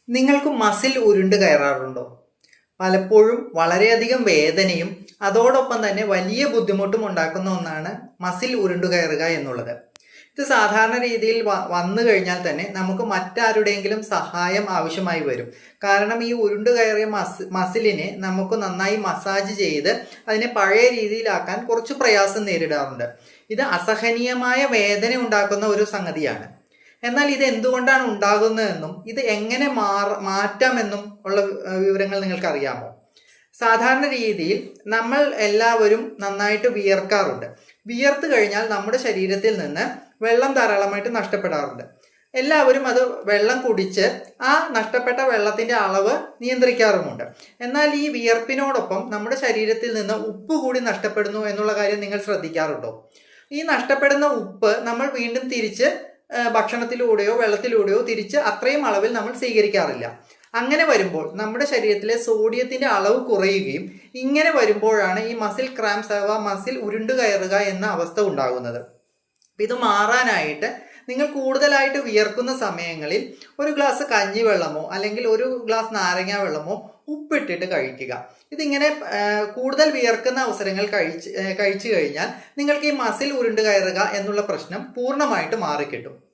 നിങ്ങൾക്ക് മസിൽ ഉരുണ്ട് കയറാറുണ്ടോ? പലപ്പോഴും വളരെയധികം വേദനയും അതോടൊപ്പം തന്നെ വലിയ ബുദ്ധിമുട്ടും ഉണ്ടാക്കുന്ന ഒന്നാണ് മസിൽ ഉരുണ്ടു കയറുക എന്നുള്ളത്. ഇത് സാധാരണ രീതിയിൽ വന്നു കഴിഞ്ഞാൽ തന്നെ നമുക്ക് മറ്റാരുടെയെങ്കിലും സഹായം ആവശ്യമായി വരും. കാരണം ഈ ഉരുണ്ടു കയറിയ മസിലിനെ നമുക്ക് നന്നായി മസാജ് ചെയ്ത് അതിനെ പഴയ രീതിയിലാക്കാൻ കുറച്ച് പ്രയാസം നേരിടാറുണ്ട്. ഇത് അസഹനീയമായ വേദന ഉണ്ടാക്കുന്ന ഒരു സംഗതിയാണ്. എന്നാൽ ഇത് എന്തുകൊണ്ടാണ് ഉണ്ടാകുന്നതെന്നും ഇത് എങ്ങനെ മാറ്റാമെന്നും ഉള്ള വിവരങ്ങൾ നിങ്ങൾക്ക് അറിയാമോ? സാധാരണ രീതിയിൽ നമ്മൾ എല്ലാവരും നന്നായിട്ട് വിയർക്കാറുണ്ട്. വിയർത്ത് കഴിഞ്ഞാൽ നമ്മുടെ ശരീരത്തിൽ നിന്ന് വെള്ളം ധാരാളമായിട്ട് നഷ്ടപ്പെടാറുണ്ട്. എല്ലാവരും അത് വെള്ളം കുടിച്ച് ആ നഷ്ടപ്പെട്ട വെള്ളത്തിന്റെ അളവ് നിയന്ത്രിക്കാറുമുണ്ട്. എന്നാൽ ഈ വിയർപ്പിനോടൊപ്പം നമ്മുടെ ശരീരത്തിൽ നിന്ന് ഉപ്പ് കൂടി നഷ്ടപ്പെടുന്നു എന്നുള്ള കാര്യം നിങ്ങൾ ശ്രദ്ധിക്കാറുണ്ടോ? ഈ നഷ്ടപ്പെടുന്ന ഉപ്പ് നമ്മൾ വീണ്ടും തിരിച്ച് ഭക്ഷണത്തിലൂടെയോ വെള്ളത്തിലൂടെയോ തിരിച്ച് അത്രയും അളവിൽ നമ്മൾ സ്വീകരിക്കാറില്ല. അങ്ങനെ വരുമ്പോൾ നമ്മുടെ ശരീരത്തിലെ സോഡിയത്തിന്റെ അളവ് കുറയുകയും ഇങ്ങനെ വരുമ്പോഴാണ് ഈ മസിൽ ക്രാംസ് അഥവാ മസിൽ ഉരുണ്ടു കയറുക എന്ന അവസ്ഥ ഉണ്ടാകുന്നത്. ഇത് മാറാനായിട്ട് നിങ്ങൾ കൂടുതലായിട്ട് വിയർക്കുന്ന സമയങ്ങളിൽ ഒരു ഗ്ലാസ് കഞ്ഞിവെള്ളമോ അല്ലെങ്കിൽ ഒരു ഗ്ലാസ് നാരങ്ങ വെള്ളമോ ഉപ്പിട്ടിട്ട് കഴിക്കുക. ഇതിങ്ങനെ കൂടുതൽ വിയർക്കുന്ന അവസരങ്ങൾ കഴിച്ചു കഴിഞ്ഞാൽ നിങ്ങൾക്ക് ഈ മസിൽ ഉരുണ്ടു കയറുക എന്നുള്ള പ്രശ്നം പൂർണ്ണമായിട്ട് മാറിക്കിട്ടും.